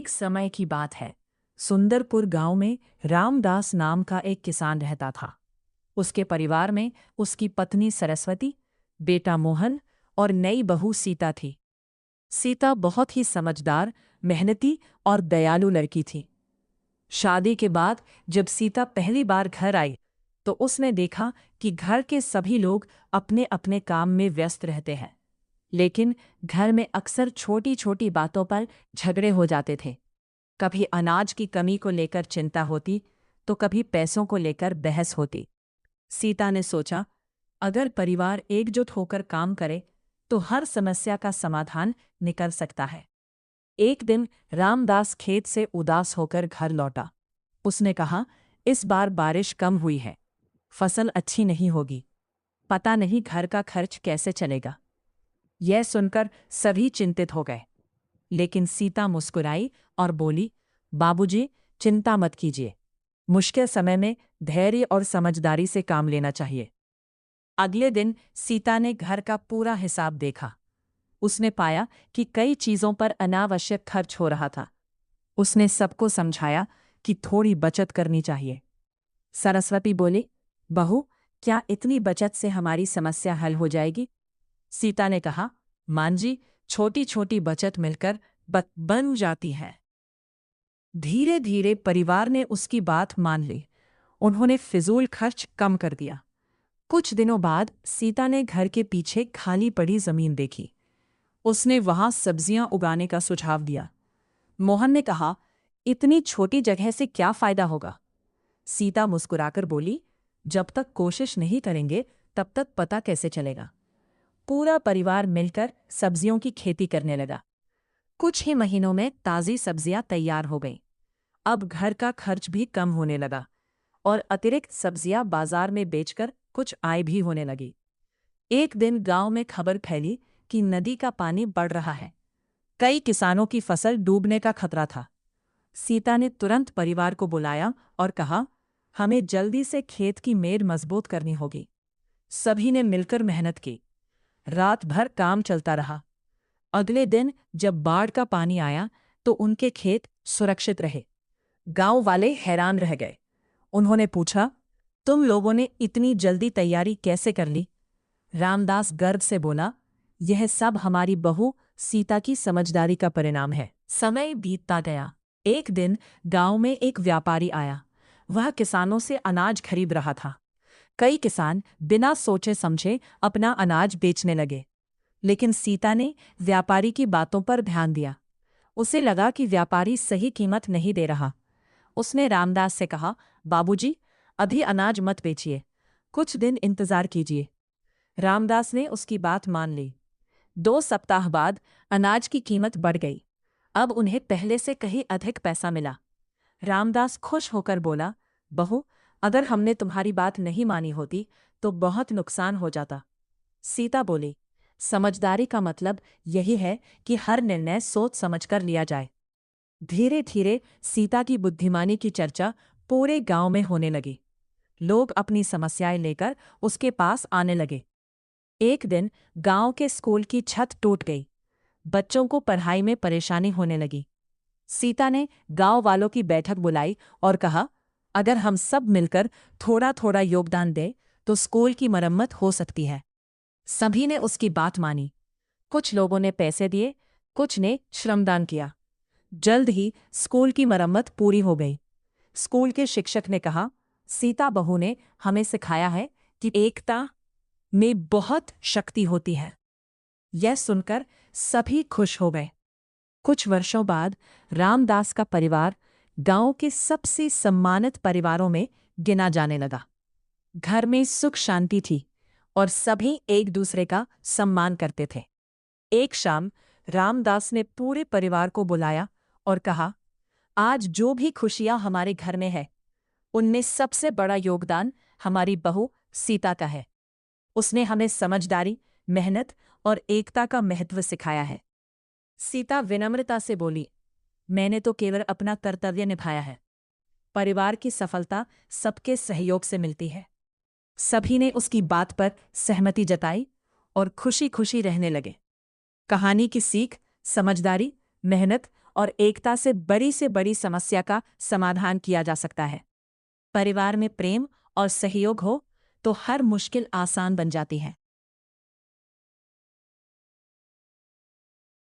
एक समय की बात है। सुंदरपुर गांव में रामदास नाम का एक किसान रहता था। उसके परिवार में उसकी पत्नी सरस्वती, बेटा मोहन और नई बहू सीता थी। सीता बहुत ही समझदार, मेहनती और दयालु लड़की थी। शादी के बाद जब सीता पहली बार घर आई तो उसने देखा कि घर के सभी लोग अपने अपने काम में व्यस्त रहते हैं, लेकिन घर में अक्सर छोटी छोटी बातों पर झगड़े हो जाते थे। कभी अनाज की कमी को लेकर चिंता होती तो कभी पैसों को लेकर बहस होती। सीता ने सोचा, अगर परिवार एकजुट होकर काम करे तो हर समस्या का समाधान निकल सकता है। एक दिन रामदास खेत से उदास होकर घर लौटा। उसने कहा, इस बार बारिश कम हुई है, फसल अच्छी नहीं होगी, पता नहीं घर का खर्च कैसे चलेगा। यह सुनकर सभी चिंतित हो गए, लेकिन सीता मुस्कुराई और बोली, बाबूजी, चिंता मत कीजिए। मुश्किल समय में धैर्य और समझदारी से काम लेना चाहिए। अगले दिन सीता ने घर का पूरा हिसाब देखा। उसने पाया कि कई चीजों पर अनावश्यक खर्च हो रहा था। उसने सबको समझाया कि थोड़ी बचत करनी चाहिए। सरस्वती बोली, बहू, क्या इतनी बचत से हमारी समस्या हल हो जाएगी? सीता ने कहा, मान जी, छोटी छोटी बचत मिलकर बन जाती है। धीरे धीरे परिवार ने उसकी बात मान ली। उन्होंने फिजूल खर्च कम कर दिया। कुछ दिनों बाद सीता ने घर के पीछे खाली पड़ी जमीन देखी। उसने वहां सब्जियां उगाने का सुझाव दिया। मोहन ने कहा, इतनी छोटी जगह से क्या फायदा होगा? सीता मुस्कुराकर बोली, जब तक कोशिश नहीं करेंगे तब तक पता कैसे चलेगा। पूरा परिवार मिलकर सब्जियों की खेती करने लगा। कुछ ही महीनों में ताज़ी सब्जियां तैयार हो गईं। अब घर का खर्च भी कम होने लगा और अतिरिक्त सब्जियां बाजार में बेचकर कुछ आय भी होने लगी। एक दिन गांव में खबर फैली कि नदी का पानी बढ़ रहा है। कई किसानों की फसल डूबने का खतरा था। सीता ने तुरंत परिवार को बुलाया और कहा, हमें जल्दी से खेत की मेड़ मजबूत करनी होगी। सभी ने मिलकर मेहनत की। रात भर काम चलता रहा। अगले दिन जब बाढ़ का पानी आया तो उनके खेत सुरक्षित रहे। गांव वाले हैरान रह गए। उन्होंने पूछा, तुम लोगों ने इतनी जल्दी तैयारी कैसे कर ली? रामदास गर्व से बोला, यह सब हमारी बहू सीता की समझदारी का परिणाम है। समय बीतता गया। एक दिन गांव में एक व्यापारी आया। वह किसानों से अनाज खरीद रहा था। कई किसान बिना सोचे समझे अपना अनाज बेचने लगे, लेकिन सीता ने व्यापारी की बातों पर ध्यान दिया। उसे लगा कि व्यापारी सही कीमत नहीं दे रहा। उसने रामदास से कहा, बाबूजी, अभी अनाज मत बेचिए, कुछ दिन इंतजार कीजिए। रामदास ने उसकी बात मान ली। 2 सप्ताह बाद अनाज की कीमत बढ़ गई। अब उन्हें पहले से कहीं अधिक पैसा मिला। रामदास खुश होकर बोला, बहू, अगर हमने तुम्हारी बात नहीं मानी होती तो बहुत नुकसान हो जाता। सीता बोली, समझदारी का मतलब यही है कि हर निर्णय सोच समझकर लिया जाए। धीरे धीरे सीता की बुद्धिमानी की चर्चा पूरे गांव में होने लगी। लोग अपनी समस्याएं लेकर उसके पास आने लगे। एक दिन गांव के स्कूल की छत टूट गई। बच्चों को पढ़ाई में परेशानी होने लगी। सीता ने गांव वालों की बैठक बुलाई और कहा, अगर हम सब मिलकर थोड़ा थोड़ा योगदान दें तो स्कूल की मरम्मत हो सकती है। सभी ने उसकी बात मानी। कुछ लोगों ने पैसे दिए, कुछ ने श्रमदान किया। जल्द ही स्कूल की मरम्मत पूरी हो गई। स्कूल के शिक्षक ने कहा, सीता बहू ने हमें सिखाया है कि एकता में बहुत शक्ति होती है। यह सुनकर सभी खुश हो गए। कुछ वर्षों बाद रामदास का परिवार गांव के सबसे सम्मानित परिवारों में गिना जाने लगा। घर में सुख शांति थी और सभी एक दूसरे का सम्मान करते थे। एक शाम रामदास ने पूरे परिवार को बुलाया और कहा, आज जो भी खुशियां हमारे घर में है, उनमें सबसे बड़ा योगदान हमारी बहू सीता का है। उसने हमें समझदारी, मेहनत और एकता का महत्व सिखाया है। सीता विनम्रता से बोली, मैंने तो केवल अपना कर्तव्य निभाया है। परिवार की सफलता सबके सहयोग से मिलती है। सभी ने उसकी बात पर सहमति जताई और खुशी खुशी रहने लगे। कहानी की सीख समझदारी, मेहनत और एकता से बड़ी समस्या का समाधान किया जा सकता है। परिवार में प्रेम और सहयोग हो तो हर मुश्किल आसान बन जाती है।